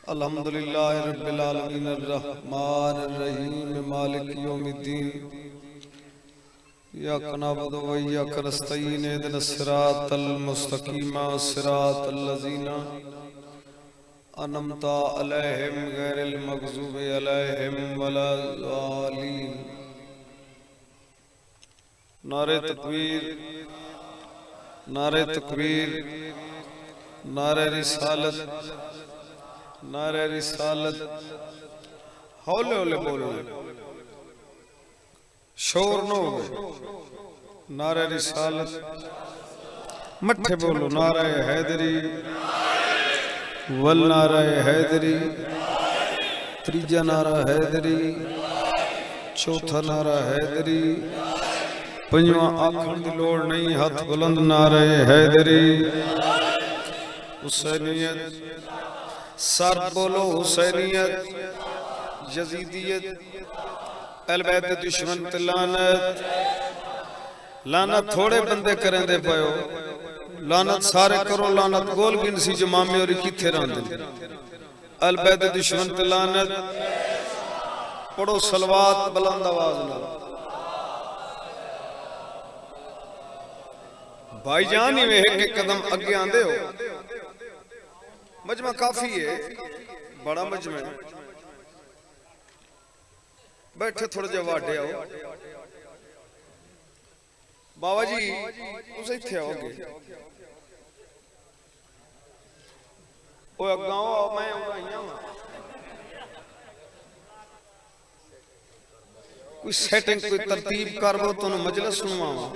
अल्हम्दुलिल्लाहि रब्बिल आलमीन अर्रहमानिर रहीम मालिक यौमिद्दीन इय्याका नअबुदु व इय्याका नस्तईन इहदिनस सिरातल मुस्तकीम सिरातल लज़ीना अनअमता अलैहिम गैरिल मग़ज़ूबि अलैहिम वलज़ालिन। नारे तकबीर, नारे तकबीर, नारे रिसालत, नारे रिसालत। हौले हौले बोलो, शोर न हो। नारे रिसालत मठे बोलो। नारे हैदरी वल नारे हैदरी, त्रीजा नारा हैदरी, चौथा नारा हैदरी, पंजवा आखण की लोड़ नहीं, हाथ बुलंद। नारे हैदरी हुसैनियत, सर बोलो हुसैनियत, यजीदियत, अहले बैत दे दुश्मन ते लानत। लानत थोड़े बंदे करेंदे पयो, लानत सारे करो। लानत गोल गिनसी जमामे और किथे रहंदे। अहले बैत दे दुश्मन ते लानत। पढ़ो सलवात बुलंद आवाज नाल। भाईजान ही वे एक कदम अगे आंदे हो। मजमा काफी है, बड़ा मजमा है। बैठे थोड़े जे वाडे आओ। बाबा जी तुस इत्थे आओगे, ओ अगाओ आओ, मैं आइया हां। कोई सेटिंग कोई तरतीब कर लो, तुहानू मजलिस सुनवावां।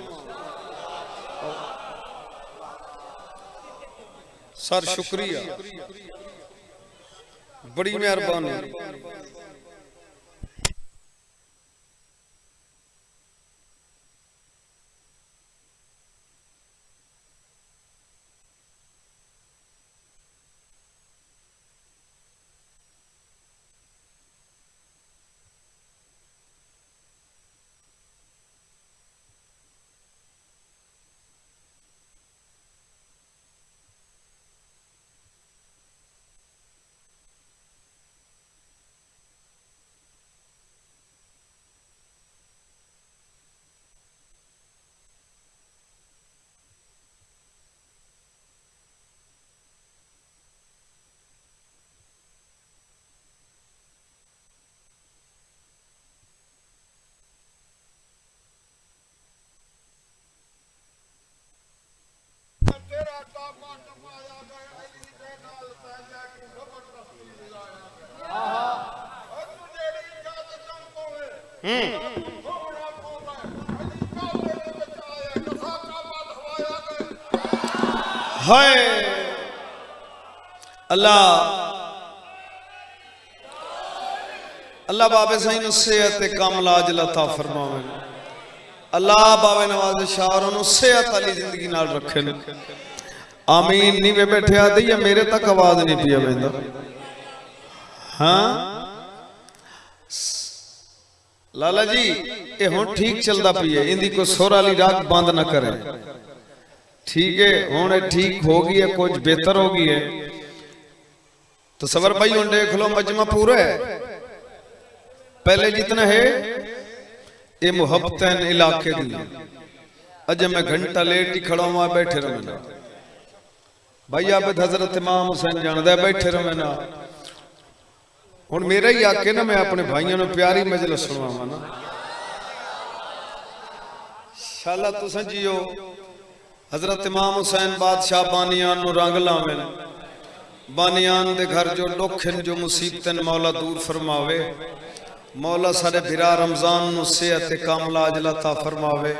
सर शुक्रिया, बड़ी मेहरबानी। हाय अल्लाह, अल्लाह बाबे साईं नु सेहत कामला अता फरमावे। अल्लाह बाबे नवाज शाह नु सेहत वाली जिंदगी नाल रखे। आमीन। नीवे बैठे आदि या मेरे तक आवाज नहीं पिया वेंदा। हाँ लाला जी ये हुण ठीक चलदा पिए, इंदी को सुर वाली राग बंद ना करे। ठीक है, हुण ठीक हो गई है, कुछ बेहतर हो गई है। तो सबर भाई हुण देख लो, मजमा पूरा है। पहले जितना है ये मुहब्बतन इलाके दी। अज मैं घंटा लेट ही खड़ा हुआ, बैठे रहे ना भाई। आप हजरत इमाम हुसैन जानदा, बैठे रहे ना। हुण मेरा ही आके ना, मैं अपने भाइयों ने प्यारी मजलिस सुनावा ना। शाला तुसां जियो। हजरत इमाम हुसैन बादशाह बानियान नु रंग लावे। बानियान दे घर जो दुखन जो मुसीबतन मौला दूर फरमावे। मौला सारे भिरा रमजान नु सेहत कामला अता फरमावे।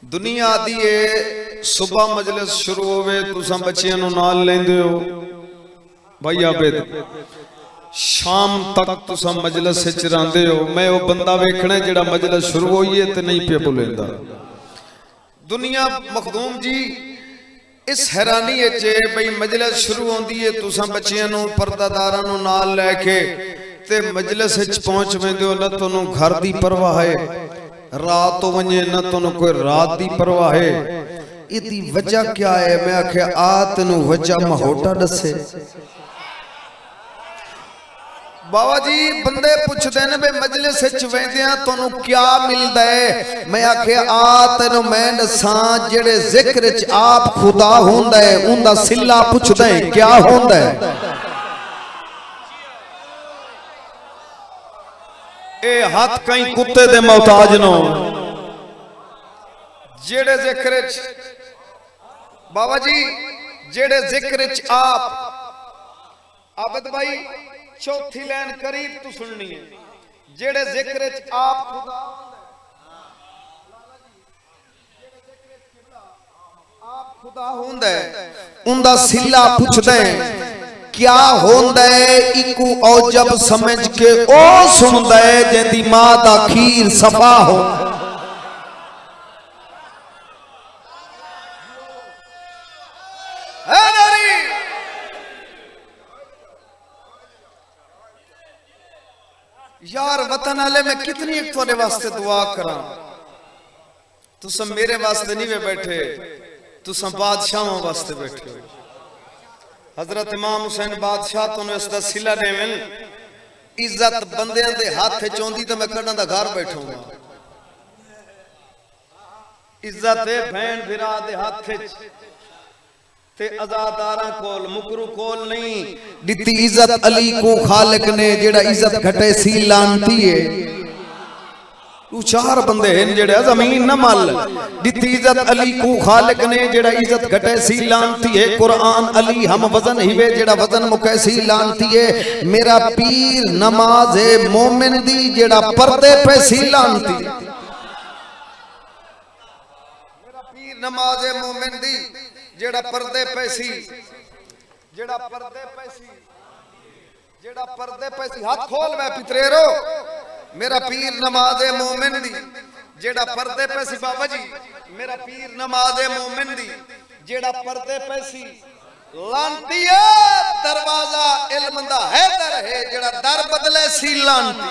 दुनिया दी सुबह मजलिस शुरू होवे, तुसां बच्चियां नु नाल लेंदे हो भाई। आबे शाम तक तुसां मजलिस विच रहंदे हो। मैं वो बंदा वेखना जेड़ा मजलिस शुरू होई है ते नहीं पे बोलेंदा। दुनिया मखदूम जी इस हैरानी चे बई मजलिस शुरू होंदी है, तुसां बच्चियां नु पर्दादारां नु नाल लैके ते मजलिस विच पहुंच वेंदे हो। न तुहानू घर दी परवाह है, रात हो वने न तुहानू कोई रात दी परवाह है। इदी वजह क्या है? मैं आखे आ तेनू वजह महोटा दसे। बाबा जी बंदे पूछते हैं बे मजलिस विच वेंदियां तन्नू क्या मिलदा है मैं आखे आ तैनू मैं दसां जेड़े जिक्र विच आप खुदा हुंदा है उंदा सिला पुछदा है क्या हुंदा है ए हाथ कई कुत्ते दे मोहताज नो जेड़े जिक्र विच बाबा जी जेड़े जिक्र विच आप आबद भाई चौथी लाइन करीब तू सुननी है जेड़े जिक्र विच आप खुदा हुंदा है उंदा सिला पुछदा है क्या होंदा है इकू औजब समझ के ओ सुनदा है जिंदी मां दा खीर सफा हो यार वतन वाले में कितनी एक थोड़े वास्ते दुआ करा तुम मेरे वास्ते नहीं वे बैठे तुम बादशाहों वास्ते बैठे हो हजरत इमाम हुसैन बादशाह तुम इसका सिला देवन इज्जत बंदियां दे हाथ चौंदी तो मैं कड़ा दा घर बैठूंगा इज्जत है भैन भिरा दे हाथ ते अजादारा कोल मुकरू कोल नहीं दिती इज्जत अली को खालिक ने जेड़ा इज्जत घटे सी लानती है तू चार बंदे हैं जेड़े जमीन न मल दिती इज्जत अली को खालिक ने जेड़ा इज्जत घटे सी लानती है कुरान अली हम वजन हिवे जेड़ा वजन मुकैसी लानती है मेरा पीर नमाज है मोमिन दी जेड़ा पर्दे पे सी लानती मेरा पीर नमाज है मोमिन दी जेड़ा पर्दे पैसी जेड़ा पर्दे पैसी हाथ खोल मैं पितरेरो मेरा पीर नमाज़े मोमिन दी जेड़ा पर्दे पैसी बाबा जी मेरा पीर नमाज़े मोमिन दी जेड़ा पर्दे पैसी लांती है दरवाजा इल्म दा हैदर है जेड़ा दर बदले सी लांती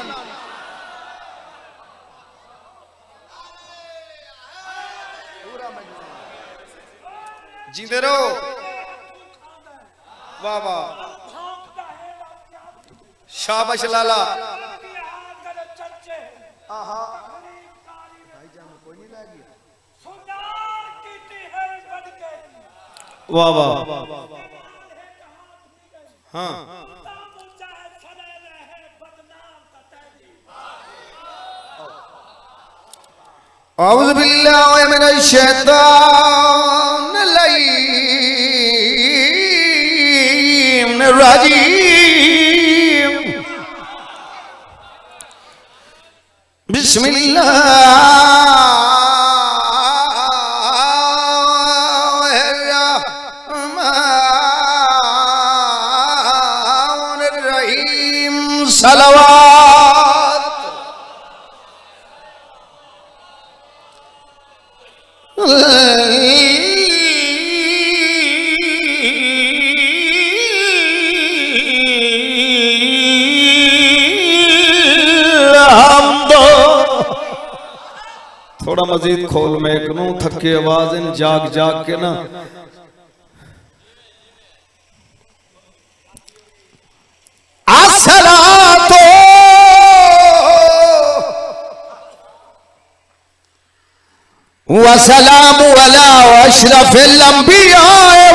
जींदे रहो वाह वाह शाबाश लाला वाह वाह हाँ औज़ु बिल्लाहि मिनश शैतानिर रजीम बिस्मिल्लाहिर्रहमानिर्रहीम सलावत थोड़ा मजीद खोल में एक नू थके आवाज इन जाग जाग के ना अस्सलातो वसलामु अला अशरफिल अंबिया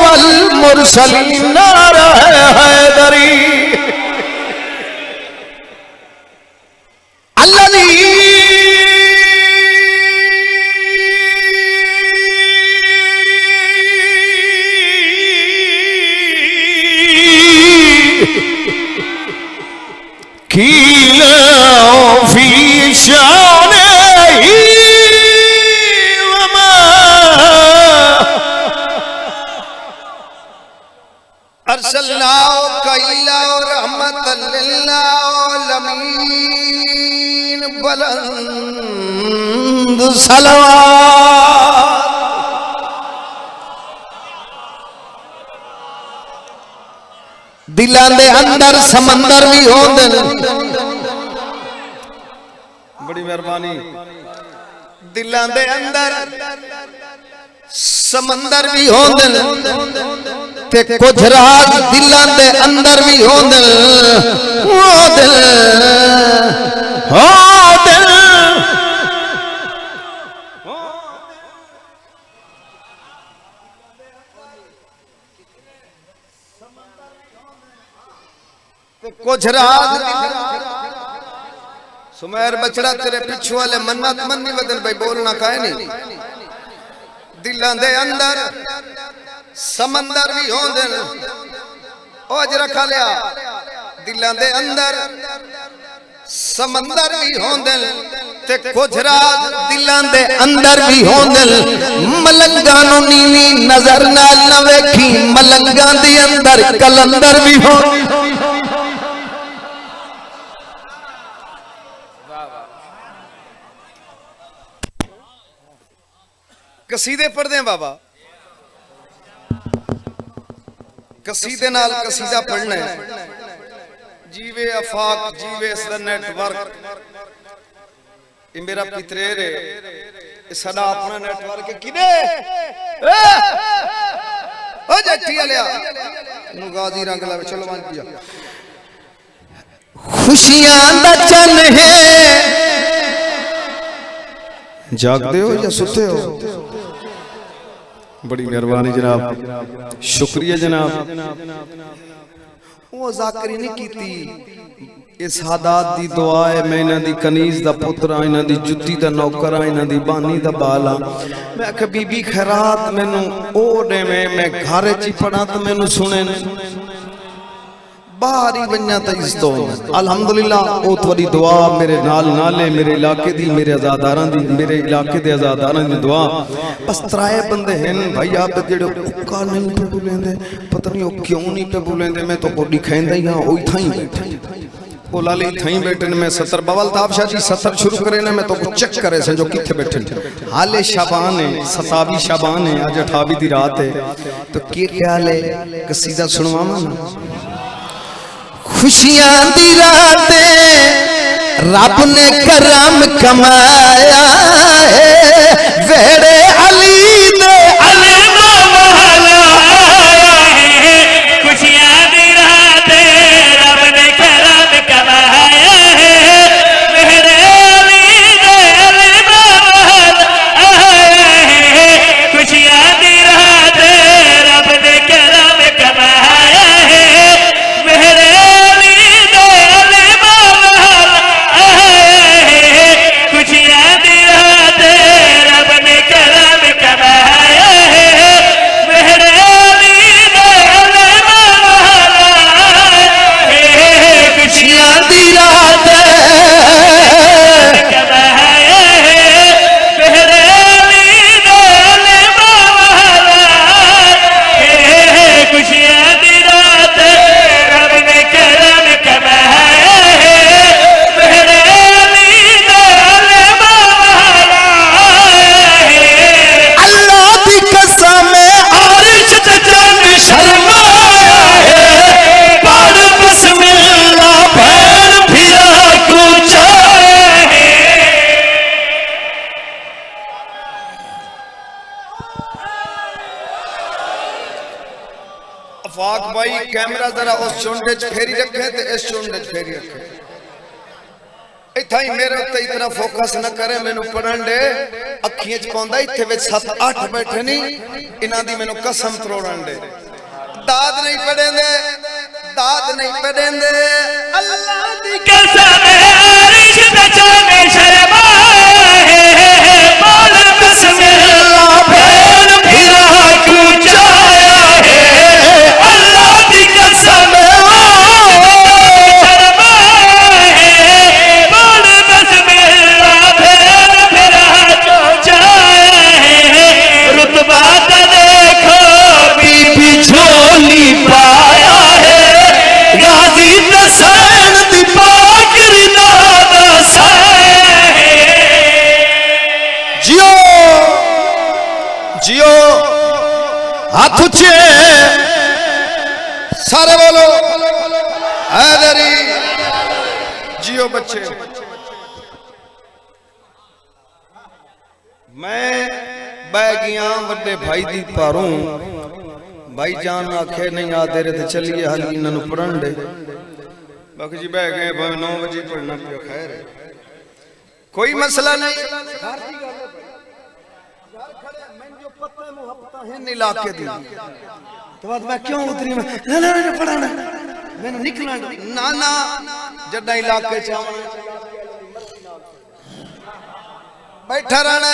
वल मुरसलीन नारा हैदरी बुलंद सलावत दिलां दे अंदर समंदर भी होंदे बड़ी मेहरबानी दिलां दे अंदर समंदर भी होंदे ते कुछ राज दिलां दे अंदर भी होंदे ओ दिल कुछ राज सुमेर बछड़ा तेरे पिछू वाले मन्नत मन्नी बदल भाई बोलना काहे नहीं दिलां दे अंदर समंदर भी होंदे ओ जरा खा लिया दिलां दे अंदर समंदर भी होंदे ते कुछ राज दिलां दे अंदर भी होंदे मलंगा नू नीवी नजर नाल ना वेखी मलंगा दे अंदर कलंदर भी होंदे कसीदे पढ़दे हैं बाबा कसीदे नाल कसीदा पढ़ना है जीवे आफाक जीवे इसदा नेटवर्क ये मेरा पितरेर है ये साडा अपना नेटवर्क है किने ओ जट्टी वालिया नु गाजी रंग लावे चलो मान पिया खुशियां दा चन है जागदे हो या सुते हो बड़ी मेहरबानी जनाब शुक्रिया जनाब वो जाकरी नहीं कीती ये सादात दी दुआ है मैं इन्हां दी कनीज दा पुत्र हां इन्हां दी जुत्ती दा नौकर हां इन्हां दी बानी दा बाल हां मैं आख बीबी खैरात मैनू ओ देवे मैं घर च ही पढ़ा तो मैनू सुने बाहर ही बन्या तो अल्हम्दुलिल्लाह ओ थोड़ी दुआ मेरे नाल नाले मेरे इलाके दी मेरे आजादारां दी मेरे इलाके दे आजादारां दी दुआ बस त्राए बंदे हैं भाई आप जेड़े उक्का नहीं पे बोलेंदे पता नहीं ओ क्यों नहीं पे बोलेंदे मैं तो कोडी खैंदा ही हां ओई थाई बैठे ओ लाली थाई बैठे मैं 70 बवल ताब शाह जी 70 शुरू करे ना मैं तो चेक करे से जो किथे बैठे हाले शाबान है 27 शाबान है आज 28 दी रात है तो के ख्याल है कसीदा सुनवावा ना खुशियां दी रातें रब ने करम कमाया है वेड़े अली दे अलमा महला है खुशियां दी रातें रब ने करम कमाया है वेड़े अली दे अलमा महला है खुशियां दी रातें रब ने करम कमाया है वेड़े कैमरा जरा उस चुंडे च फेरी रखे ते इस चुंडे च फेरी रखे इत्था ही मेरे उत्ते इतना फोकस न करे मैनू पढ़न दे अखियां च पाउंदा इत्थे विच 7-8 बैठे नहीं इन्हां दी मैनू कसम तरोड़न दे दाद नहीं पढ़ेंदे अल्लाह दी कसम अर्श ते जाने शर्मा है बोल बिस्मिल्लाह फैल फिरा कूचा है अल्लाह दी कसम झोली पाया है गाजी तसैन दी पाकरी नादा जियो जियो हाथ उच्चे सारे बोलो हैदरी जियो बच्चे मैं बह गया वड्डे भाई दी पारों भाई जान आखे नहीं आ तेरे ते चलिए हाली इन्होंने पढ़न दे बाकी जी बह गए भाई 9 बजे पढ़ना पिया खैर कोई मसला नहीं घर दी गल है घर खड़े मैं जो पत्ते मुहब्बत है नहीं लाके दी तो बाद मैं क्यों उतरी मैं ना पढ़ाना मैंने निकलना ना ना जड्डा इलाके च बैठा रहना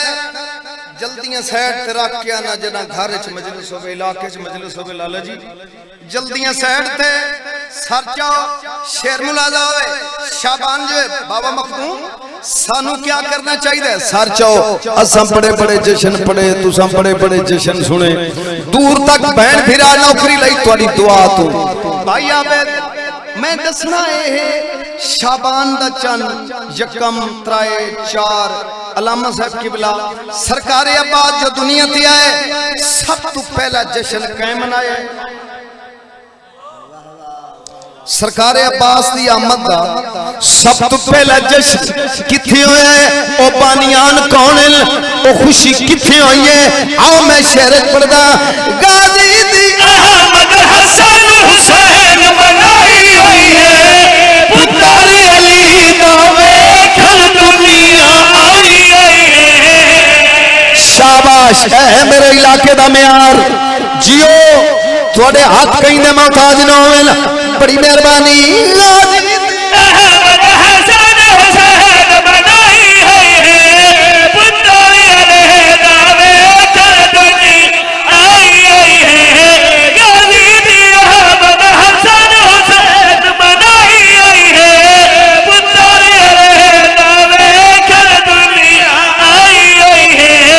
जल्दियां साइड ते रख के आना जना घर च मजलिस होवे इलाके च मजलिस होवे लाला जी जल्दियां साइड ते सरचा शेर मुलाजा होवे शाबान जो बाबा मखदूम सानू क्या करना चाहिए सर चाओ असम बड़े बड़े जश्न पड़े तुसां बड़े बड़े जश्न सुने दूर तक बहन फिरा नौकरी लई तुहाडी दुआ तो भाई आबे मैं दसना है शाबान दा चंद यकम त्राए 4 अलामा साहब किबला सरकार आबाद जो दुनिया ते आए सब तो पहला जश्न कै मनाया सरकार अब्बास दी आमद दा सब तो पहला जश्न किथे होया है ओ बानियान कौन है ओ खुशी किथे हुई है आओ मैं शेर पढ़दा गाजी दी अहमद हसन हुसैन बनाई हुई है पुत्र अली दा वेखन दुनिया आई है शाबाश है मेरे इलाके दा म्यार जियो थोड़े हाथ कहीं दे मोहताज ना होवे बड़ी मेहरबानी अहमद हसन हुसैन बनाई है पुत्र अली दा वेखन दुनिया आई है गाजी दी अहमद हसन हुसैन बनाई है पुत्र अली दा वेखन दुनिया आई है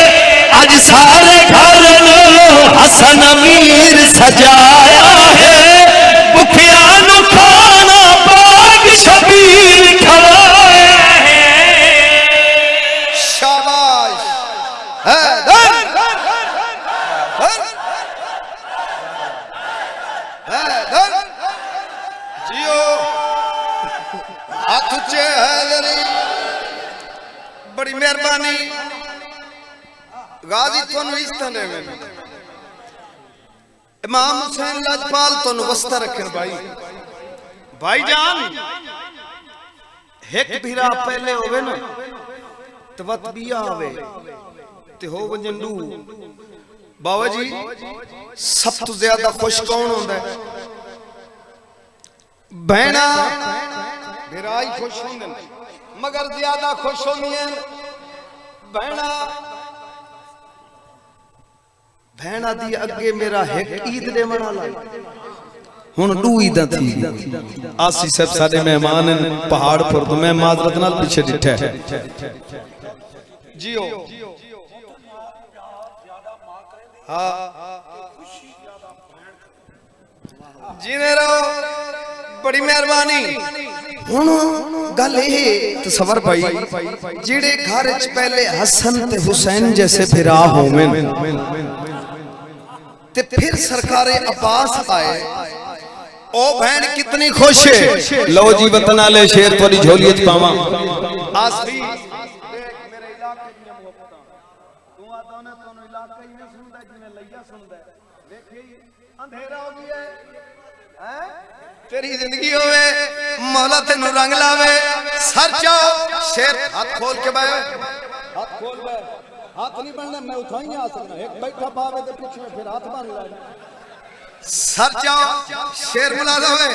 आज सारे घर हसन अमीर सजाया है भुखिया नु खाना पाक शबीर खवाया है शाबाश है धन जियो हाथ ऊंचे है बड़ी मेहरबानी गाजी तुहानू इस तरह में इमाम हुसैन लाजपाल तुहानू वस्ता रखन भाई जान एक भीरा पहले होवे ना तो वत बिया आवे ते हो वंजंडू बाबा जी सब तो ज्यादा खुश कौन होंदा है बहना भीराई खुश होंदे मगर ज्यादा खुश होंदियां बहना भैणा दी अगे मेरा एक ईद दे मना ला हुन 2 ईदां थी आसी साहब साडे मेहमान पहाड़ पर तो मैं माजरत नाल पीछे डिठा है जियो हां जीने रहो बड़ी मेहरबानी हुन गल ये तसव्वुर भाई जेड़े घर च पहले हसन ते हुसैन जैसे फिरा होवें ते फिर सरकार अब्बास आए ओ बहन कितनी खुश है लो जी वतन वाले शेर थोड़ी झोली च पावा आसरी देख मेरे इलाके दी मोहब्बत तू आता ने तोनु इलाका ही नहीं सुनदा जिने लैया सुनदा देखी अंधेरा हो गया है तेरी जिंदगी होवे मौला तेनु रंग लावे सर चाओ शेर हाथ खोल के बैठ हाथ खोल बैठ हाथ नहीं बनना मैं उठा ही नहीं आ सकता एक बैठा पावे तो पीछे फिर हाथ बांध ला सर चाओ शेर मुलाजा होवे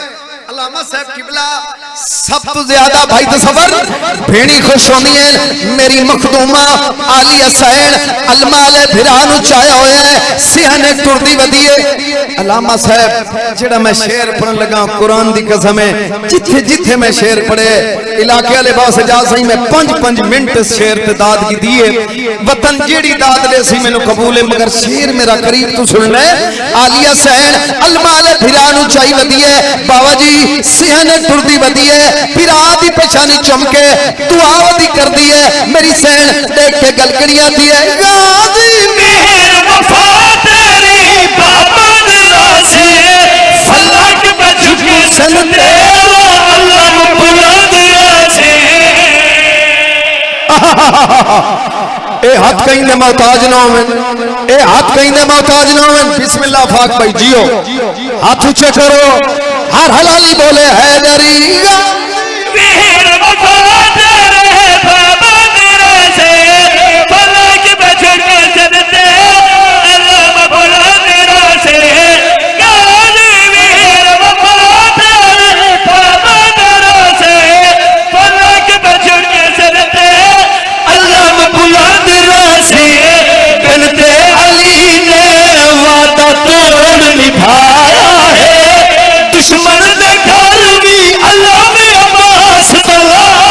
अल्लामा साहब किबला सब तो ज्यादा भाई तसव्वुर भेड़ी खुश होनी है मेरी मखदूमा आली हुसैन अलमाले भिरा नु चाया होया है सिहने टुरदी वदीए अल्लामा साहब जेड़ा मैं शेर पढ़न लगा कुरान दी कसम है जिथे जिथे मैं शेर पढ़े इलाके वाले पास जा सही मैं 5-5 मिनट शेर ते दाद की दिए वतन जेड़ी दाद ले सी मेनू कबूल है मगर शेर मेरा करीब तू सुन ले आली हुसैन अलमाले भिरा नु चाई वदीए बाबा जी सिहने टुरदी वदीए फिरा दी पहचानी चमके दुआ वदी कर दी है मेरी सैन देख के गलगड़ियां दी है गाजी मेहर वफा तेरी बाबा नवासे फलक बचू सन तेरा अल्लाह बुलंद आछे ए हाथ कहीं दे मोहताज ना होवें, ए हाथ कहीं दे मोहताज ना होवें। बिस्मिल्लाह फाक भाई जियो, हाथ ऊंचे करो, हर हलाली बोले हैदरी वीर वफा तेरे बाबा तेरे से फलक बचन सदते अल्लाह बुला तेरा से गाजी वीर वफा तेरे बाबा तेरा से फलक बचन सदते अल्लाह बुला तेरा से बनते अली ने वादा तोड़ निभाया है दुश्मन ने घर भी अल्लाह में अब्बास बुलाया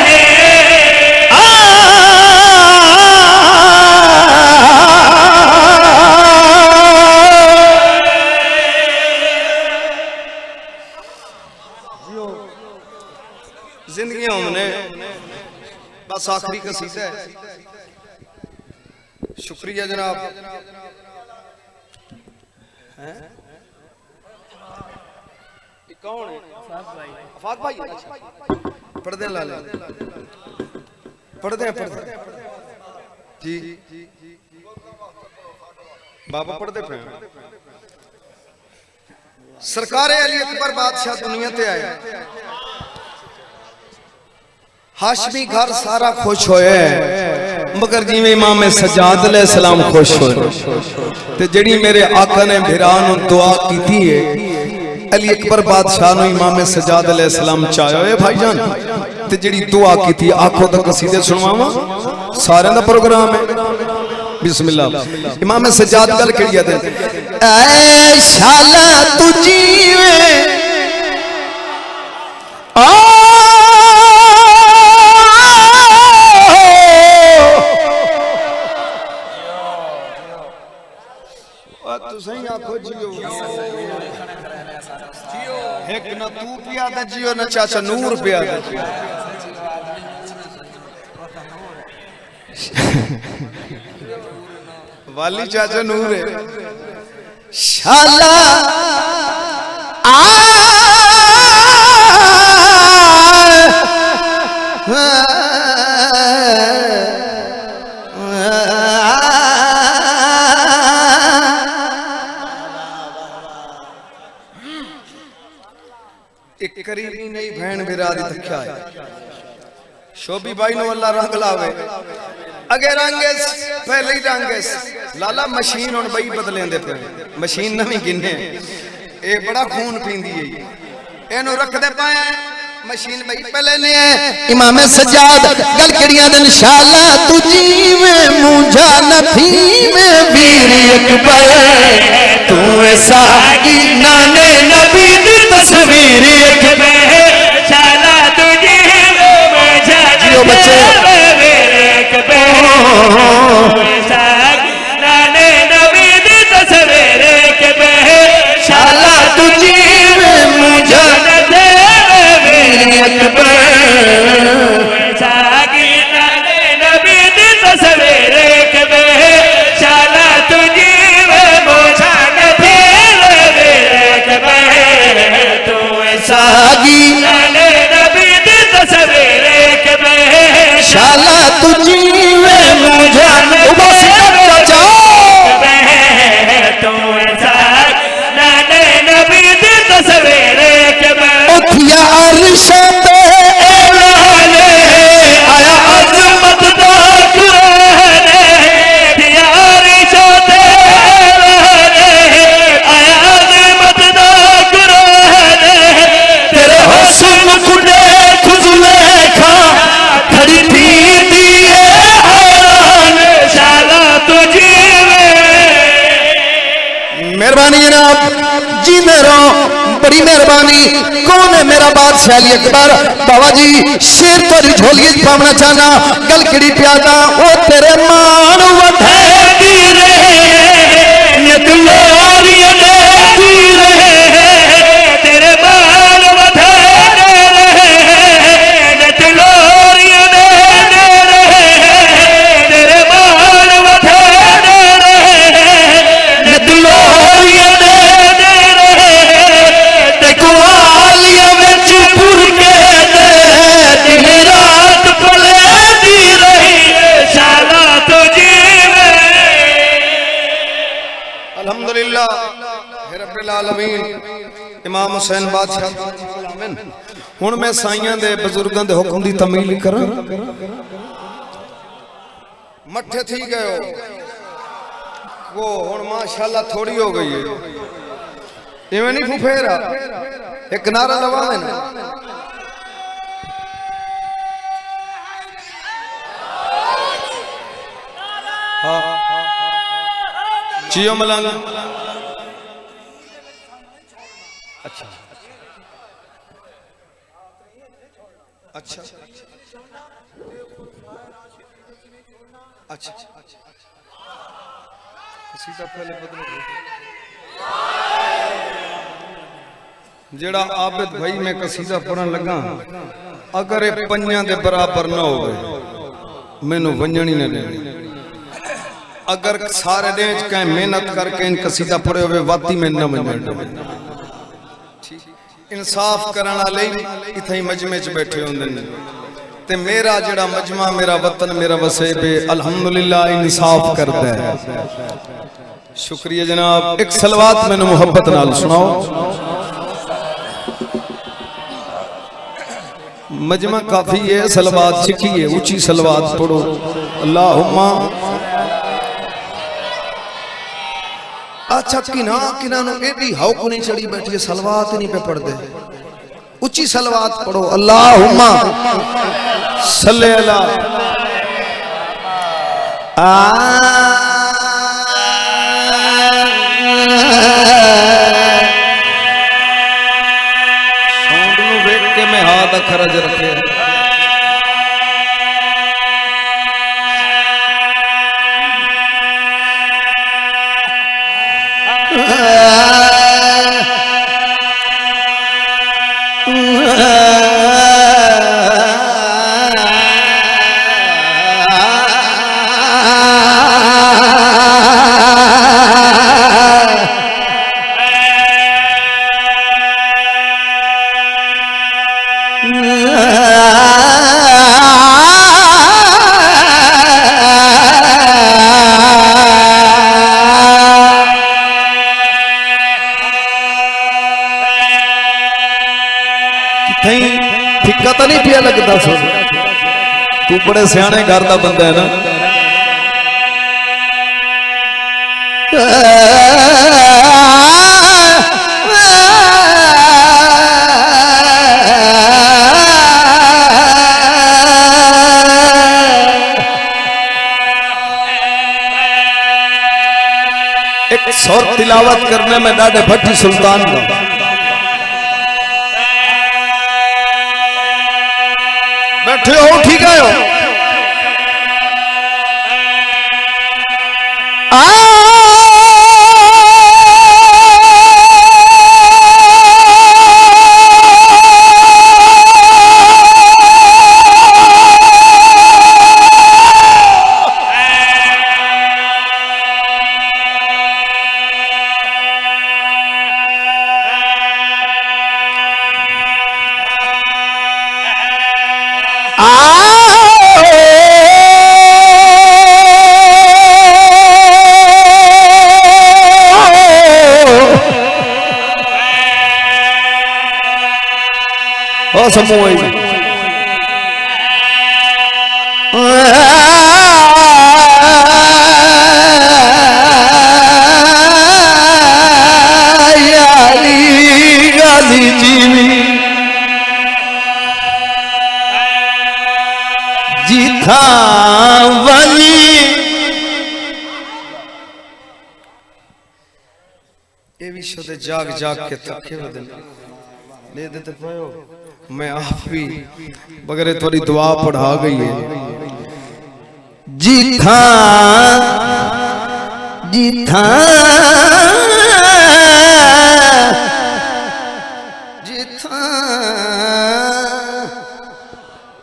है। जिंदगी हमने बस आखिरी कसीदा है। शुक्रिया जनाब। कौन है? अफाक भाई। पढ़ते ला ले, पढ़ते जी बाबा पढ़ते पे। सरकार अली अकबर बादशाह दुनिया ते आए, हाशमी घर सारा खुश होए, मगर जिवें इमाम सज्जाद अलैहिस्सलाम खुश होए ते जड़ी मेरे आका ने भिरा नूं दुआ कीती है अली अकबर बादशाह नूं इमाम सज्जाद अलैहिस्सलाम चाहे है भाईजान ते जड़ी दुआ कीती आखो तो कसीदे सुनवावां, सारे दा प्रोग्राम है। बिस्मिल्लाह। इमाम सज्जाद गल केड़ी है? ऐ शाला तू जीवे एक न तू पिया दा जियो न चाचा नूर पिया दा जियो। वाली चाचा नूर है। शाला एक करीबी नहीं भैन बिरादी तख्या है। शोभी भाई नो अल्लाह रंग लावे, अगे रंगेस पहले ही रंगेस लाला मशीन हुन बई बदलेंदे पे, मशीन नवीं गिने ए बड़ा खून पींदी है, एनु रखदे पाए मशीन बई पहले ने। इमाम सज्जाद गल केड़ियां दिन शाला तू जीवे मुझा नथी में वीर अकबर तू सागी नाने नबी दी तस्वीर अकबर शाला तू जीवे मुझा जियो बच्चे वीर अकबर सागी नाने नबी दी तस्वीर अकबर शाला तू जीवे मुझा अकबर सागी नाने नबी दी तस्वीर अकबर शाला तू जीवे मुझा अकबर तू सागी नाने नबी दी तस्वीर अकबर शाला तू जीवे मुझा तू सागी नाने नबी दी तस्वीर अकबर उठिया अरशे पे ऐलान आया अज़मत दा कुरान दियार शोते ऐलान आया अज़मत दा कुरान तेरे हुस्न को देख जुलेखा खड़ी थी दिए हैरान शाला तू जीवे। मेहरबानी जनाब जी मेरा बड़ी मेहरबानी। कौन है मेरा बादशाह अली अकबर? बाबा जी शेर तेरी झोली पावना चाहना गल किड़ी प्यादा ओ तेरे मान वधे दी रहे निकलोरी देती रहे तेरे बाल वधारे रहे निकलोरी देते रहे तेरे बाल वधारे रहे निकलोरी देते रहे ते कुआलिया विच पुर के दे दिन रात पले दी रही शाला तो हुसैन बादशाह हुण मैं साइयां दे बुजुर्गां दे हुक्म दी तमील करां मठे थी गए वो हुण माशाअल्लाह थोड़ी हो गई है इवें नहीं फुफेरा एक नारा लवा देना हाँ जियो मलंग अच्छा अच्छा अच्छा कसीदा पहले बदल जेड़ा आबिद भाई मैं कसीदा पढ़न लगा अगर ये पंजां दे बराबर ना होवे मैनू वंजणी ना देनी अगर सारे देश कहीं मेहनत करके इन कसीदा पढ़े हुए वाती में न वंजण इंसाफ करने वाले इथे ही मजमे च बैठे होंदे ने ते मेरा जेड़ा मजमा मेरा वतन मेरा वसेबे अल्हम्दुलिल्लाह इंसाफ करता है शुक्रिया जनाब एक सलवात मैंने मोहब्बत नाल सुनाओ मजमा काफी है सलवात सीखी है ऊंची सलवात पढ़ो अल्लाहुम्मा अच्छा किना नु एडी हौक नहीं चढ़ी बैठी है सलवात नहीं पे पढ़दे ऊंची सलवात पढ़ो अल्लाहुम्मा सल्ले अला साउंड नु वेख के मैं हाथ अखरज रखे फिक्का तो नहीं पिया लगता सो तू बड़े सियाने घर का बंदा है ना एक सौर तिलावत करने में डाडे भट्टी सुल्तान का बैठे हो ठीक है समूह गाली जीवी जीथा वाली ये विश्व दे जाग जाग के थके बदल ले देते पायो मैं आप भी बगैर थोड़ी दुआ पढ़ा गई है जीथा जीथा जीथा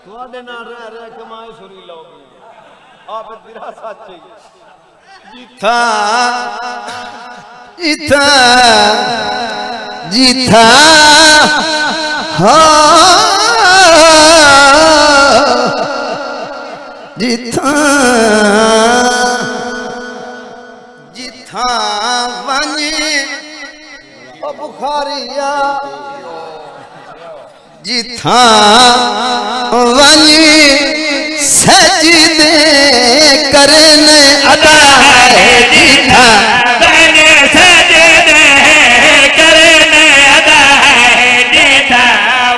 ਤੁਹਾਡੇ ਨਾਲ ਰਹਿ ਰਹਿ ਕਮਾਏ ਸੁਰੀ ਲਾਓਗੇ ਆਪ ਦਿਰਾ ਸੱਚੇ जीथा जीथा जीथा जिथा जिथा वने बुखारिया जिथा वनी सजदे करने अदा है जिथा वनी सजदे करने अदा है जिथा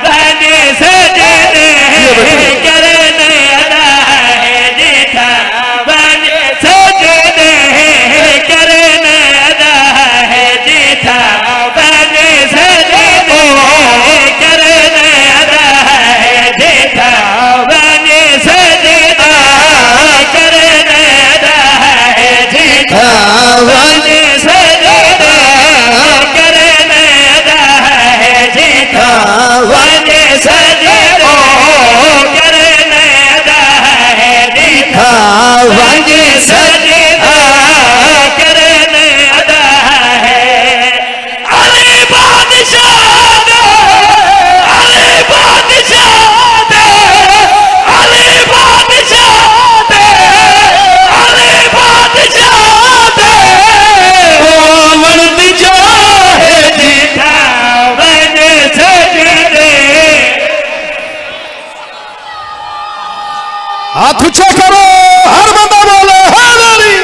वनी सजदे करने अदा है जिथा वनी सजदे करने अदा है जिथा वनी सजदे करने अदा है जिथा वनी सजदे करने अदा है जिथा वनी सजदे करने अदा है जिथा वनी सजदे करने अदा है जिथा वनी सजदे करने अदा है अली बादशाह दे अली बादशाह दे अली बादशाह दे अली बादशाह दे ओ मर्द जो है जिथा वनी सजदे हाथ ऊंचा करो हर बंदा बोले हैदरी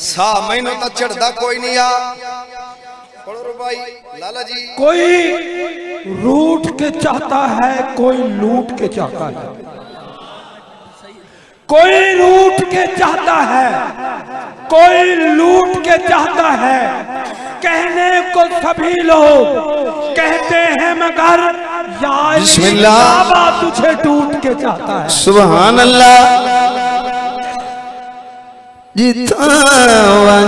सा महीनों तक चढ़दा कोई नहीं आ पढ़ो रो भाई लाला जी कोई रूठ के चाहता है, कोई लूट के चाहता है। कोई रूठ के चाहता है, कोई लूट के चाहता है। कहने को सभी लोग कहते हैं मगर यार बिस्मिल्लाह। बाबा तुझे टूट के चाहता है। सुभान अल्लाह जितावन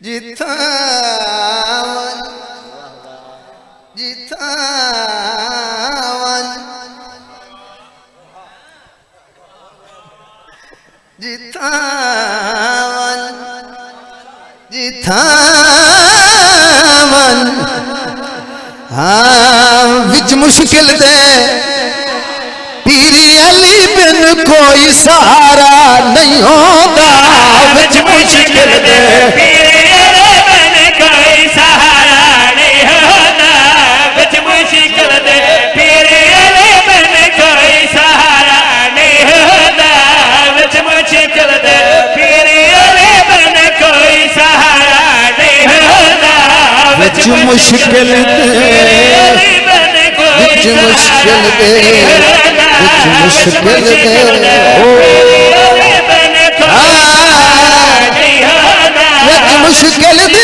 जितावन जितावन जितावन जितावन हाँ विच मुश्किल दे पीर अली बिन कोई सहारा नहीं होता विच मुश्किल दे पीर अली बिन कोई सहारा नहीं होता विच मुश्किल दे पीर अली बिन कोई सहारा नहीं होता विच मुश्किल दे पीर अली बिन कोई सहारा नहीं होता विच मुश्किल दे विच मुश्किल दे विच मुश्किल दे ओ विच मुश्किल दे विच मुश्किल दे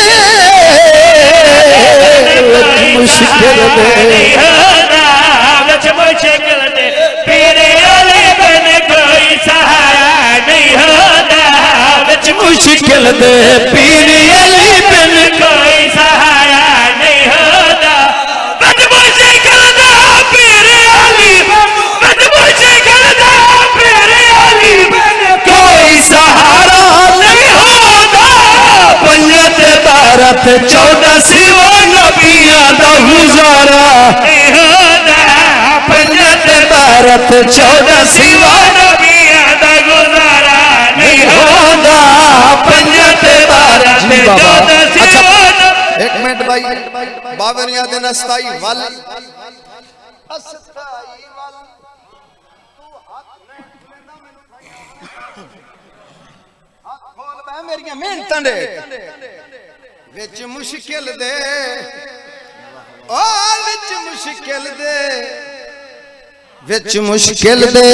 विच मुश्किल दे पीर अली बिन कोई सहारा नहीं होता विच मुश्किल दे पीर अली बिन कोई सहारा नहीं होता विच मुश्किल दे पीर अली विच मुश्किल दे पीर अली कोई सहारा नहीं होता पंजत भारत 14 सिवा नबियां दा गुजारा नहीं होता पंजत भारत 14 सिवा नबियां दा गुजारा नहीं होता पंजत भारत जी बाबा। अच्छा एक मिनट भाई 52 दिन अस्ताई वल मेरिया मेहनतां दे विच मुश्किल दे ओ विच मुश्किल दे विच मुश्किल दे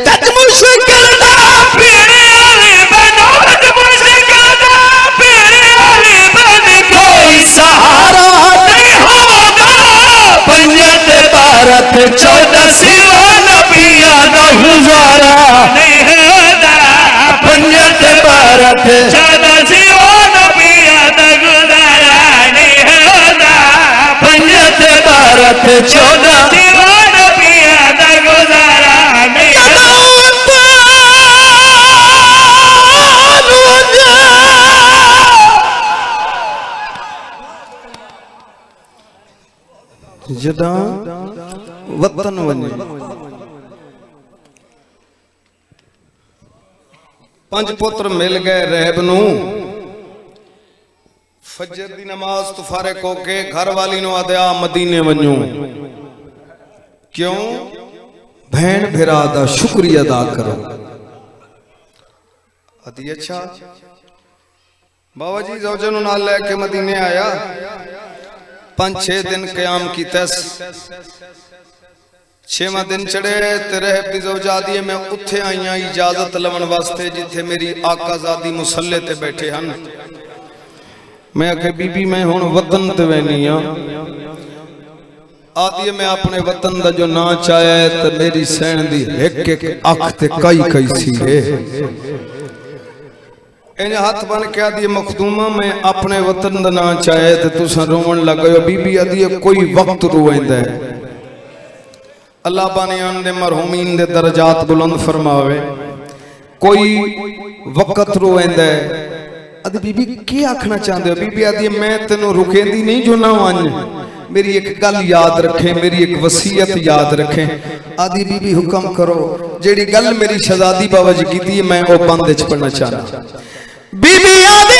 तक मुश्किल दा पीर अली बनो विच मुश्किल दा पीर अली बन कोई सहारा नहीं होता पंजत भारत 14 सिवा नबियां दा गुजारा नहीं होता पंजत भारत 14 सिवा नबियां दा गुजारा नहीं होता पंजत भारत 14 सिवा नबियां दा गुजारा नहीं जदा वतन वने पंज पुत्र मिल गए रहब नू। फजर दी नमाज तो फारिग होके घर वाली नु आदया मदीने वन्नू। क्यों? भैन भिरा दा शुक्रिया अदा करो। अति अच्छा बाबा जी जौजन नाल लेके मदीने आया। 5-6 दिन क़याम कीता। 6वां दिन चढ़े ते रहब दी ज़ौजा दी मैं उत्थे आईयां इजाजत लवन वास्ते जिथे मेरी आकाज़ादी मुसल्ले ते बैठे हन। मैं आखे बीबी मैं हुण वतन ते वैनी आ। आदि मैं अपने वतन दा जो ना चाया है ते मेरी सैन दी एक एक अख ते कई सी है। इंज हाथ बन के आदि मखदूमा मैं अपने वतन दा ना चाहे ते तुसा रोवन लग गए। बीबी आदि कोई वक्त रोवेंदा है। अल्लाह बानियान दे मरहूमीन दे दर्जात बुलंद फरमावे। कोई वक्त रोवेंदा है। आदि बीबी की आखना चाहते हो? बीबी आदि मैं तेनों रुकेंदी नहीं जो ना वन। मेरी एक गल याद रखें, मेरी एक वसीयत याद रखें। आदि बीबी हुक्म करो। जेड़ी गल मेरी शहजादी बाबा जी की थी मैं वो बंद च पढ़ना चाहना। बीबी आदि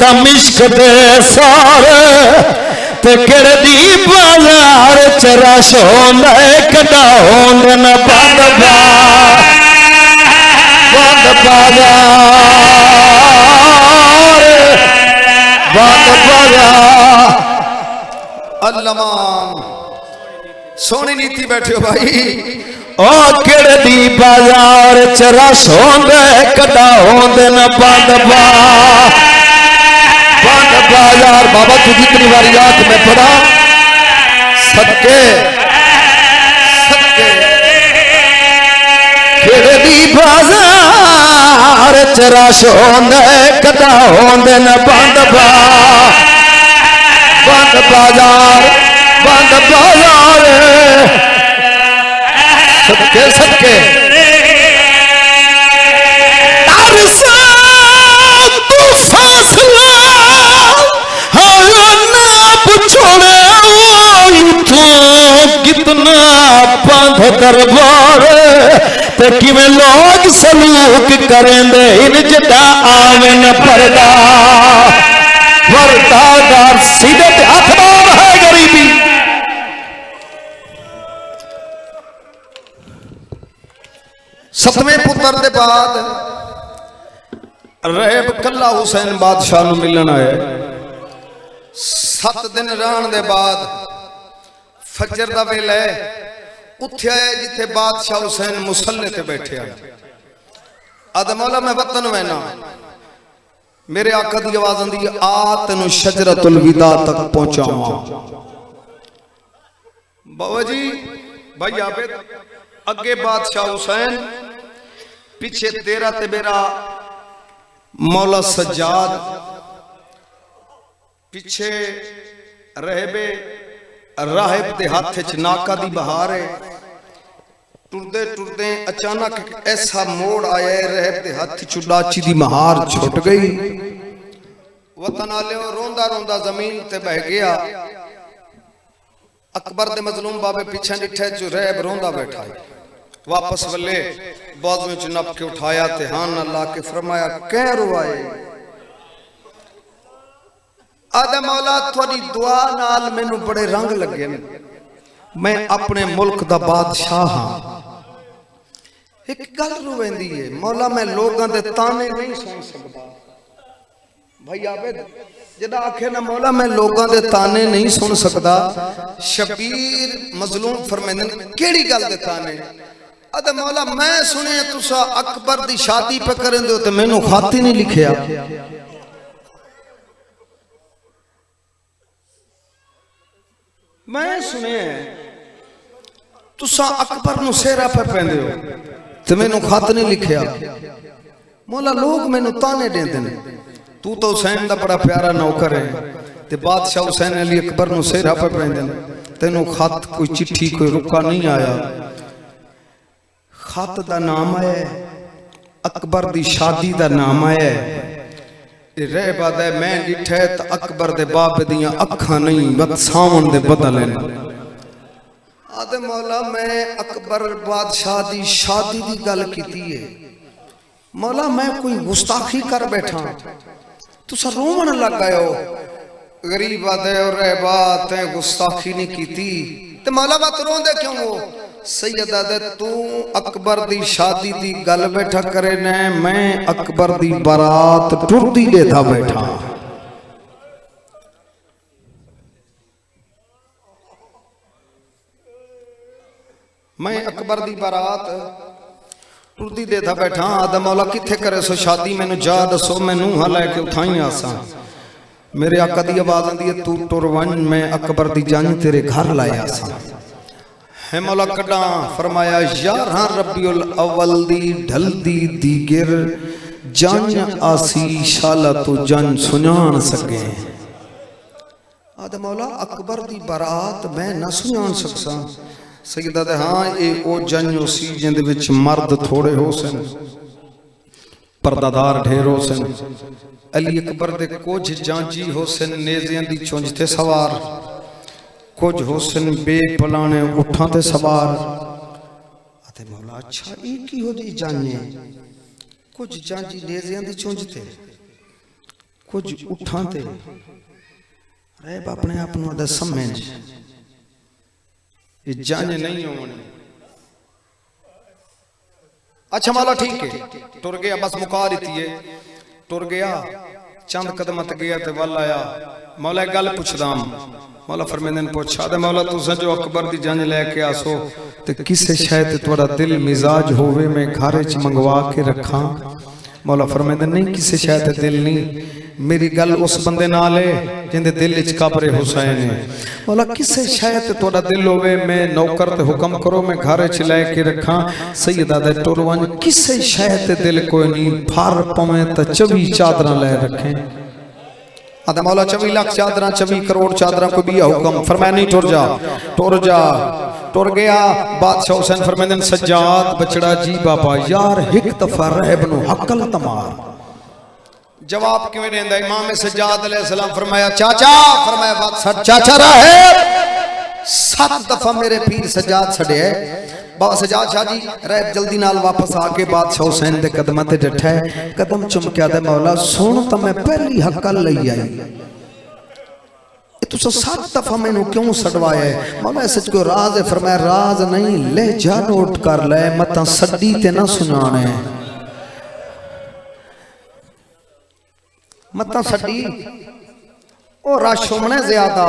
दमिश्क दे सारे ते किरदी बाजार चरा सोना कडाउन न बंद बाजार अल्लाह सोनी नीति बैठे हो भाई। ओ किरदी बाजार चरा सोना कडाउन न बंद बाजार। बाबा तू जितनी बारी याद में पढ़ा सदके किरदी बाजार चरा सोना कडाउन न बंद बाजार सदके कितना पंध दरबार ते किवें लोग सलूक करेंदे इन जदा आवे न पर्दा वर्तादार सीधे ते हथदार है गरीबी। सतवें पुत्र दे बाद रहब कल्ला हुसैन बादशाह नूं मिलन आया। 7 दिन रहन दे बाद फजर दा वेला है उत्थे आया जिथे बादशाह हुसैन मुसल्ले ते बैठे आ। आद मौला मैं वतन वैना। मेरे आका दी आवाज आंदी आ तेनू शजरतुल विदा तक पहुंचावां। बाबा जी भाई आबिद अगे बादशाह हुसैन पीछे तेरा ते मेरा मौला सज्जाद पीछे रहबे राहिब दे हाथ च नाका दी बहार है। टुरदे टुरदे अचानक ऐसा मोड़ आया रहब दे हाथ च लाची दी महार छुट गई। वतन आलियो रोंदा रोंदा जमीन ते बह गया। अकबर दे मजलूम बाबे पीछे डिठे जो रहब रोंदा बैठा है। वापस वले बाजू च नप के उठाया ते हां अल्लाह के फरमाया कह रोआए। आदे मौला थोड़ी दुआ नाल मैनू बड़े रंग लगे। मैं अपने मुल्क दा बादशाह हां। एक गल रोवेंदी है मौला मैं लोगों दे ताने नहीं सुन सकता। भाई आबिद जदा आखे ना मौला मैं लोगों दे ताने नहीं सुन सकता। शबीर मजलूम फरमांदे केड़ी गल दे ताने? आदे मौला मैं सुने तुसा अकबर दी शादी पे करेंदे हो ते मैनू खत ही नहीं लिखिया। मैं सुने तुसा अकबर नू सेहरा पे पैंदे हो ते मैनू खत नहीं लिखिया। मौला लोग मैनू ताने देंदे ने। तू तो हुसैन दा बड़ा प्यारा नौकर है ते बादशाह हुसैन अली अकबर नू सेहरा पे पैंदे ने। तेनू खत कोई चिट्ठी कोई रुका नहीं आया। खत दा नाम आया अकबर दी शादी दा नाम आया। रह बात है मैं डिठे तो अकबर दे बाप दियां अखा नहीं बत सावन दे बदल आदे मौला मैं अकबर बादशाह दी शादी दी गल कीती है मौला मैं कोई गुस्ताखी कर बैठा तुसा रोवन लग गए हो गरीब आदे और रह बात है गुस्ताखी नहीं कीती ते मौला बात रोंदे क्यों हो सैयदा दे तू अकबर दी शादी दी गल बैठा करे ने मैं अकबर दी बारात टुरदी लेता बैठा मैं अकबर दी बारात टुरदी लेता बैठा आदम मौला किथे करे सो शादी मैनू जा दसो मैं नूह लैके उठाई आसा मेरे आका दी आवाज आंदी है तू टुर वन मैं अकबर दी जान तेरे घर लाया सा है मौला कड़ा फरमाया 11 रबीउल अव्वल दी ढलदी दीगर जन आसी शाला तू जन सुनान सके आदम मौला अकबर दी बारात मैं ना सुनान सकसा सैयदा दे हां ए ओ जन उसी जिंदे विच मर्द थोड़े हो सन पर्दादार ढेर हो सन अली अकबर दे कुछ जांजी हो सन नेज़ियां दी चुंझ ते सवार कुछ हो सन बेपलाने उठां ते सवार अते मौला अच्छा ये की हो दी जाने कुछ जांजी नेज़ियां दी चुंझ ते कुछ उठां ते रह अपने आप नूं दा समझ ये जाने नहीं होने अच्छा मौला ठीक है टुर गया बस मुका दी है टुर गया चंद कदम गया ते वल आया मौला एक गल पुछदा मौला फरमांदे ने पूछा दे मौला तुसा जो अकबर दी जंज लेके आसो ते किसे शायद थोड़ा दिल मिजाज होवे मैं घर च मंगवा के रखा मौला फरमांदे नहीं किसे शायद दिल नहीं मेरी गल उस बंदे नाल है जिंदे दिल च कब्र हुसैन है मौला किसे शायद थोड़ा दिल होवे मैं नौकर ते हुक्म करो मैं घर च लेके रखा सैयदा दे टुरवन किसे शायद दिल कोई नहीं फर पवे ते 24 चादरां ले रखे आदा मौला 24 लाख चादरां 24 करोड़ चादरां को भी हुक्म फरमाया नहीं टुर जा टुर गया बादशाह हुसैन फरमांदे सज्जाद बचड़ा जी बाबा यार एक दफा रहब नु हकल तमार जवाब क्यों देंदा इमाम सज्जाद अलैहिस्सलाम फरमाया चाचा फरमाया बात चाचा रहब 7 दफा मेरे पीर सज्जाद छड़े बाबा सज्जाद शाह जी रहब जल्दी नाल वापस आके बादशाह हुसैन दे कदमां ते डठा कदम चुमकिया दे मौला सुन तो मैं पहली हकल लई आई तुसा 7 दफा मैनू क्यों सड़वाया है मौला सच को राज है फरमाया राज नहीं ले जा नोट कर ले मत सड्डी ते ना सुनाने मत सड्डी ओ रश होने ज्यादा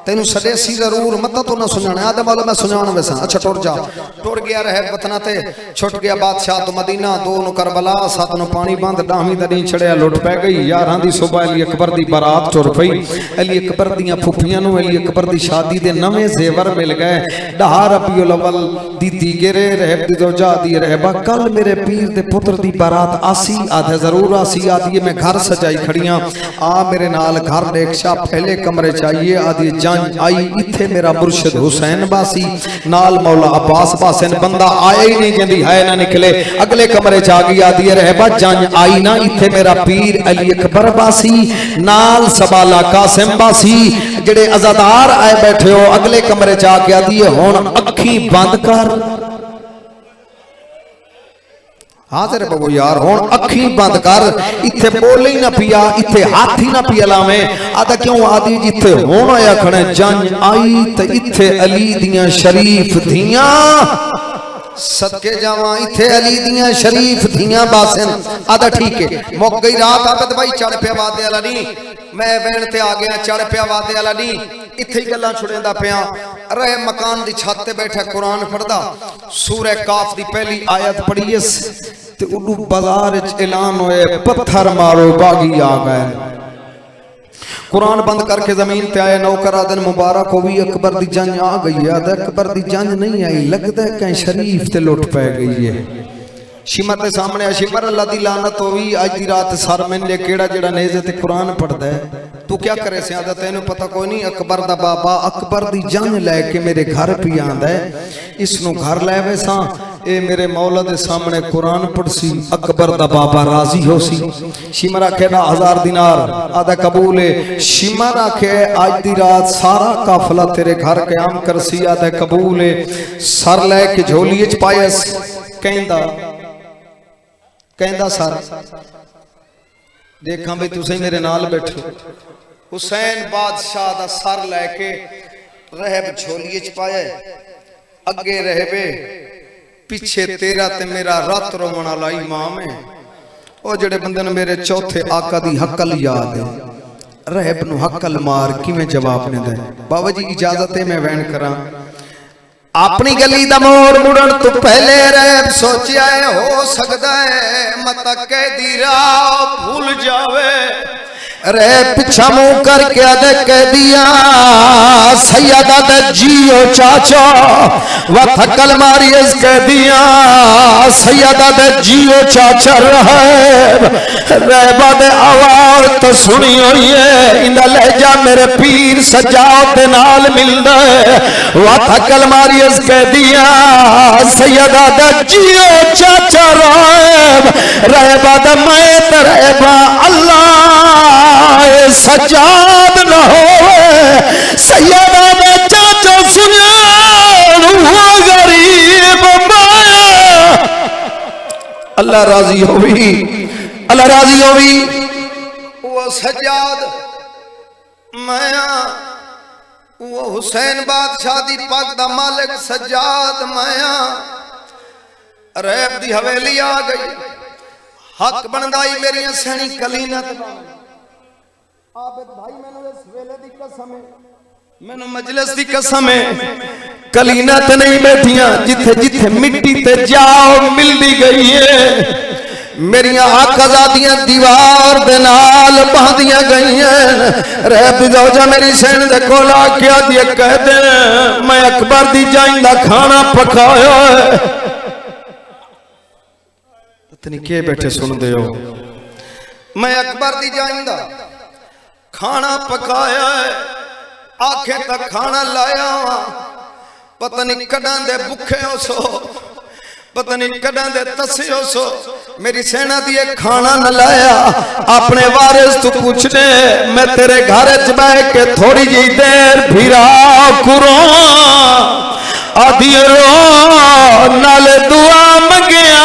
तेनू सडे सी जरूर मत तो ना सुनाने आदम वाला मैं सुनान वैसा अच्छा टुर जा टुर गया रह वतना ते छुट गया बादशाह तो मदीना 2 नु करबला 7 नु पानी बंद 10वीं दा नहीं छड़िया लुट पै गई 11 दी सुबह अली अकबर दी बारात टुर पई अली अकबर दियां फुफियां नु अली अकबर दी शादी दे नवे जेवर मिल गए 10 रबीउल अव्वल दी दीगरे रहब दी जोजा दी रहबा कल मेरे पीर दे पुत्र दी बारात आसी आधे जरूर आसी आदि मैं घर सजाई खड़ियां आ मेरे नाल घर देख शाह पहले कमरे चाहिए आदि आई इथे मेरा मुर्शिद हुसैन बासी नाल मौला अब्बास बासन बंदा आया ही नहीं जंदी है ना निकले अगले कमरे च आ गई आदि रहबा जंज आई ना इथे मेरा पीर अली अकबर बासी नाल सबाला कासिम बासी जेड़े अज़ादार आए बैठे हो अगले कमरे च आके आदि हुन अखी बंद कर हाँ तेरे बबू यार हुन अखी बंद कर इथे बोले ही ना पिया इथे हाथ ही ना पिया लावे आदा क्यों आदि जिथे हुन आया खड़े जंज आई ते इथे अली दियां शरीफ धियां सदके जावा इथे अली दियां शरीफ धियां बासन आदा ठीक है मुक गई रात आबद भाई चढ़ पिया वादे वाला नहीं मैं वैन ते आ गया चढ़ पिया वादे वाला नहीं इथे ही गल्लां छुड़ेंदा पिया रहे मकान दी छत ते बैठा कुरान पढ़दा सूरह काफ दी पहली आयत पढ़ी ते उडू बाजार च ऐलान होए पत्थर मारो बागी आ गए कुरान बंद करके जमीन पे आए नौकर आदन मुबारक हो भी अकबर दी जंज आ गई है अकबर दी जंज नहीं आई लगता है कहीं शरीफ ते लुट पै गई है शिमर के सामने शिमर अल्लाह दी लानत होवी आज दी रात सर मैंने केड़ा जेड़ा नेज़े ते कुरान पढ़दा है तू क्या करे से आदा तेनू पता कोई नहीं अकबर दा बाबा अकबर दी जंज लेके मेरे घर पी आंदा है इसनू घर ले वैसा ए मेरे मौला दे सामने कुरान पढ़सी अकबर दा बाबा राजी हो सी शिमर आखे 1000 दिनार आदा कबूल है शिमर आखे आज दी रात सारा काफिला तेरे घर कयाम करसी आदा कबूल है सर लेके झोली च पायस कहंदा सर देखा भी तुसीं मेरे नाल बैठो हुसैन बादशाह दा सर लेके रहब झोली च पाया अगे रहबे पिछे तेरा ते मेरा रत रोवण वाला इमाम है ओ जेड़े बंदे ने मेरे चौथे आका दी हकल याद है रहब नु हकल मार किवें जवाब ने दे बाबा जी इजाजत है मैं वैन करा अपनी गली दा मोड़ मुड़न तो पहले रहब सोचिया हो सकदा है मत कैदी राह भूल जावे रे पिछा मुंह करके आदे कह दिया सैयदा दे जियो चाचा व थकल मारी इस कह दिया सैयदा दे जियो चाचा रहबा दे आवाज तो सुनी हुई है इंदा लहजा मेरे पीर सजाद दे नाल मिलदा है व थकल मारी इस कह दिया सैयदा दे जियो चाचा रहबा दे मैं ते रहबा अल्लाह सजाद न हो सैयदा ने चाचा सुना गरीब अल्लाह राजी होवी अल्लाह राजी होवी वो सजाद मैं वो हुसैन बादशाह दी पग दा मालिक सजाद मैं रहब दी हवेली आ गई हक बनदाई मेरी सैनी कलीनत आबिद भाई मैनू इस वेले दी कसम है मैनू मजलिस दी कसम है कलीना ते नहीं बैठियां जिथे जिथे मिट्टी ते जाओ मिलदी गई है मेरियां आकाजादियां दीवार दे नाल बांधियां गई हैं रहब दी दौजा मेरी सैन दे कोल आ के आदी कह दे मैं अकबर दी जाइंदा खाना पकाया है इतनी के बैठे सुनदे हो मैं अकबर दी जाइंदा खाना पकाया है आखे तक खाना लाया पता नहीं कड़ा दे भुखे हो सो पता नहीं कड़ा दे तसे हो सो मेरी सेना दी खाना न लाया अपने वारिस तू पूछने मैं तेरे घर च बैठ के थोड़ी जी देर फिरा कुरो आदि रो नाल दुआ मंगिया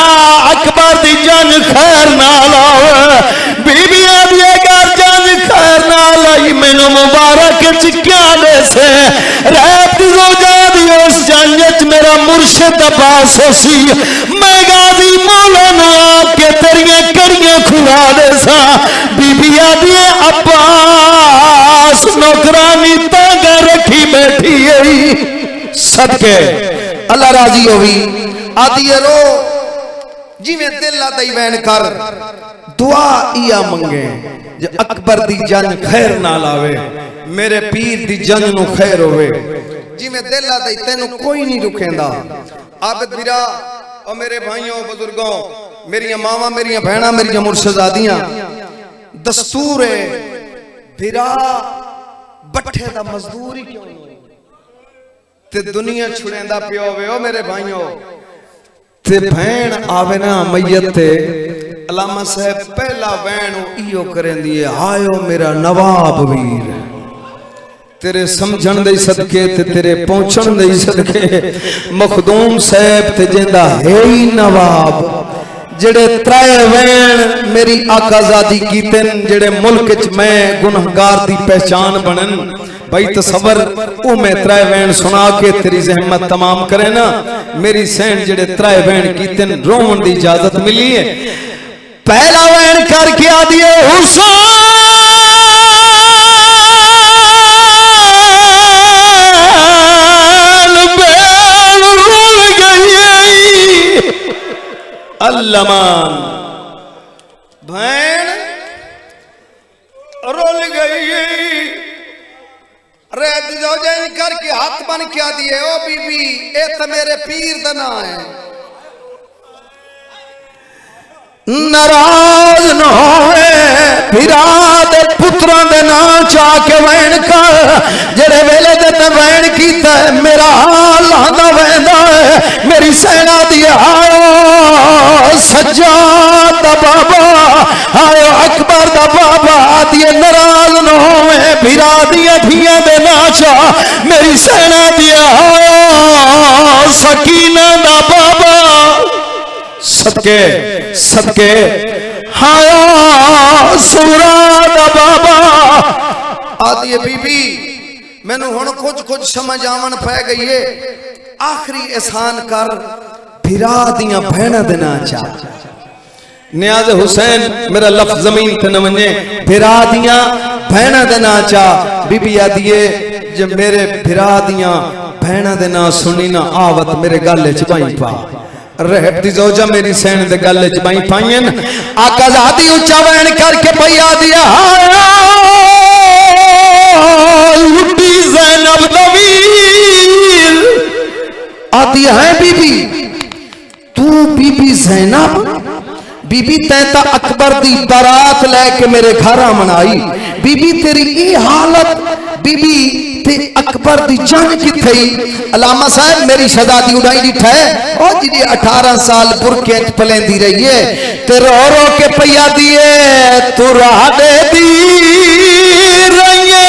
अकबर दी जान खैर नाल आवे बीबी आदि घर जान खैर नाल आई मैनू मुबारक च क्या दे से रहब दी रोजा दी उस जंग च मेरा मुर्शिद अब्बास सी मैं गाजी मौला नु आके तेरियां कड़ियां खुला दे सा बीबी आदि अब्बास नौकरानी तांग रखी बैठी है सदके अल्लाह राजी होवी आदि रो जिवें दिल ला दई वैन कर दुआ इया मंगे जे अकबर दी जंग खैर ना लावे मेरे पीर दी जंग नु खैर होवे जिवें दिल ला दई तेनू कोई नहीं रुकेंदा आबिद बिरा और मेरे भाइयों बुजुर्गों मेरियां मावां मेरियां बहना मेरियां मुर्शिदादियां दस्तूर है बिरा बट्ठे दा मजदूर ही क्यों ते दुनिया छुड़ेंदा पियो वे ओ मेरे भाइयों ते भैन आवे ना मैयत ते अलामा साहब पहला वैन इयो करेंदी है आयो मेरा नवाब वीर तेरे समझण दे सदके ते तेरे पहुंचण दे सदके मखदूम साहब ते जिंदा है ही नवाब जेड़े त्राए वैन मेरी आकाजादी कीतन जेड़े मुल्क च मैं गुनहगार दी पहचान बनन भाई तसव्वुर ओ मैं त्राए वैन सुना के तेरी जहमत तमाम करे ना मेरी सैन जेड़े त्राए वैन कीतन रोवन दी इजाजत मिली है पहला वैन करके आ दिए हुसैन अल्लामान भैन रोल गई रेत जोजन करके हाथ बन के दिए ओ बीबी ए तो मेरे पीर दा ना है नाराज न होए फिरा दे पुत्रों दे ना चा के वैन कर जेड़े वेले दे ते वैन कीता मेरा हाल आंदा वैंदा है मेरी सेना दी भिरा दिया धियां दे नाचा मेरी सेना दिया सकीना दा बाबा सदके सदके हाया सूरा दा बाबा आदि बीबी मैनू हुण कुछ समझ आवन पै गई है आखिरी एहसान कर भिरा दियां भैणां दे नां चा नियाज हुसैन मेरा लफ्ज जमीन ते न वने भिरा दियां भैणां दे नां चा बीबी आदिए जे मेरे भिरा दियां भैणां दे नां सुनी ना आवत मेरे गल च बाई पा रहत दी जोजा मेरी सैन दे गल च बाई पाईन आका ज़ादी ऊंचा वैन करके पैया दिया लुटी ज़ैनब दवील आती है बीबी तू बीबी ज़ैनब बीबी तैता अकबर दी बारात लेके मेरे घर मनाई बीबी तेरी ये हालत बीबी ते अकबर दी जान किथे अलामा साहब मेरी शहजादी उड़ाई दिठा है ओ जी 18 साल बुरके च पलेंदी रही है ते रो रो के पैया दिए तू राह दे दी रही है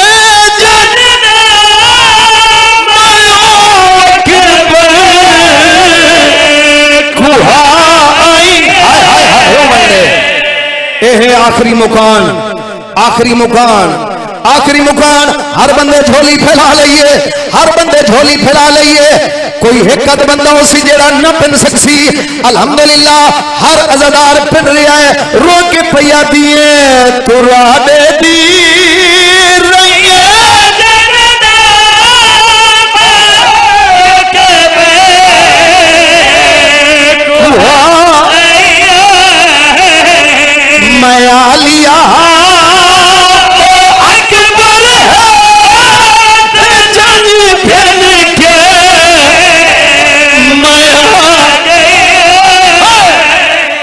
आखिरी मुकान आखिरी मुकान आखिरी मुकान हर बंदे झोली फैला लइए हर बंदे झोली फैला लइए कोई एक बंदा उसी जेड़ा न पिन सकसी अल्हम्दुलिल्लाह हर अज़ादार पिन रहा है रो के पैया दिए तुरा दे दी रहिए मैं आलिया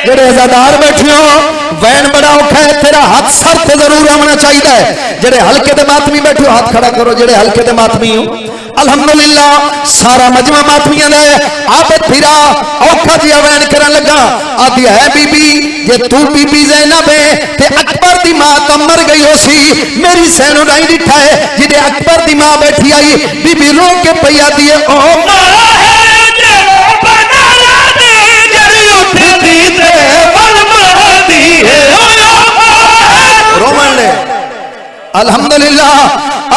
जेड़े अज़ादार बैठे हो वैन बड़ा औखा है तेरा हाथ सर ते जरूर आना चाहिए जेड़े हल्के दे मातमी बैठे हो हाथ खड़ा करो जेड़े हल्के दे मातमी हो अल्हम्दुलिल्लाह सारा मजमा मातमियां दे आबद फिरा औखा जिया वैन करन लगा आती है बीबी जे तू बीबी ज़ैनब है ते अकबर दी मां तो मर गई होसी मेरी सैन उड़ाई दिठा है जिदे अकबर दी मां बैठी आई बीबी रो के पैया दिए ओ मां है जे बना दे जड़ी उठदी ते बल महदी है रोमन ले अल्हम्दुलिल्लाह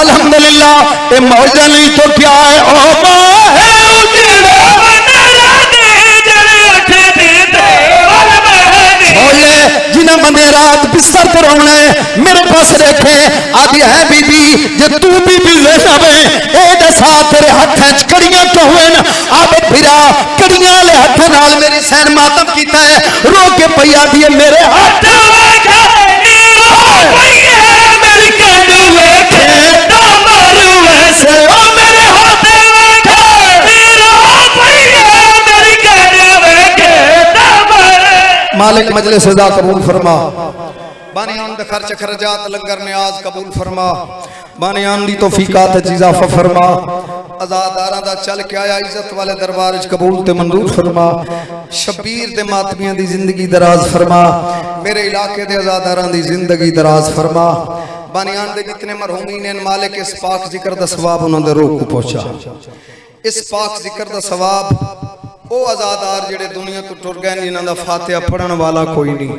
अल्हम्दुलिल्लाह ए मौजा नहीं तो क्या है ओ मां है जेड़ा बना दे जड़ी उठदी ते बल महदी बोले जिन्हें बंदे रात बिस्तर पर रोना है मेरे पास देखे आदि है बीबी जे तू बीबी ज़ैनब है ए दसा तेरे हाथ च कड़ियां क्यों हैं आबद फिरा कड़ियां ले हाथ नाल मेरी सैन मातम कीता है रो के पैया दिए मेरे हाथ वेखे मेरी कंडू वेखे तो मारू वैसे ओ मेरे हाथ वेखे रो पैया मेरी कंडू वेखे तो मारू मालिक मजलिस सदा कबूल फरमा बानियान दे खर्च खर्जात लंगर नियाज कबूल फरमा बानियान दी तौफीकात च इजाफा फरमा अज़ादारां दा चल के आया इज्जत वाले दरबार च कबूल ते मंजूर फरमा शबीर दे मातमियां दी जिंदगी दराज फरमा मेरे इलाके दे अज़ादारां दी जिंदगी दराज फरमा बानियान दे जितने मरहूमीन हैं मालिक इस पाक जिक्र दा सवाब उन्हां दे रूह को पहुंचा इस पाक जिक्र दा सवाब ओ अज़ादार जेड़े दुनिया तो टुर गए जिन्हां दा फातिहा पढ़न वाला कोई नहीं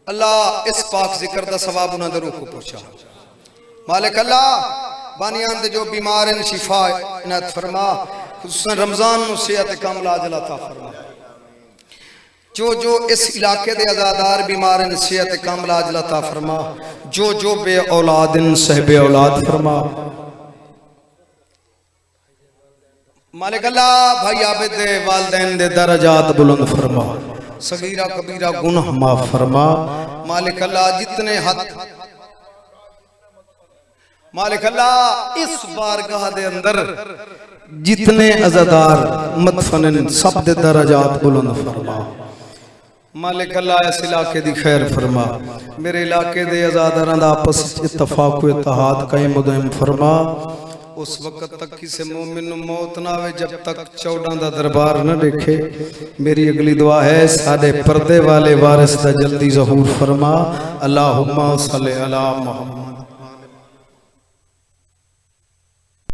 अल्लाह इस पाक जिक्र दा सवाब उन्हां दे रूह को पहुंचा मालिक अल्लाह बानियान दे जो बीमार हैं शिफा इनायत फरमा खुसूसन रमजान नु सेहत कामिल अता फरमा जो इस इलाके दे अज़ादार बीमार हैं सेहत कामिल अता फरमा जो बे औलाद हैं सहबे औलाद फरमा मालिक अल्लाह भाई आबिद दे वालिदैन दे दरजात बुलंद फरमा सगीरा कबीरा गुनाह माफ फरमा मालिक अल्लाह जितने हद मालिक अल्लाह इस बारगाह दे अंदर जितने अज़ादार मदफन सब दे दरजात बुलंद फरमा मालिक अल्लाह इस इलाके दी खैर फरमा मेरे इलाके दे अज़ादारां दा आपस इत्तफाक व इत्तेहाद कायम दायम फरमा उस वक्त तक किसी मोमिन नूं मौत ना आवे जब तक 14 दा दरबार न देखे मेरी अगली दुआ है साडे पर्दे वाले वारिस दा जल्दी ज़हूर फरमा अल्लाहुम्मा सल्ली अला मुहम्मद।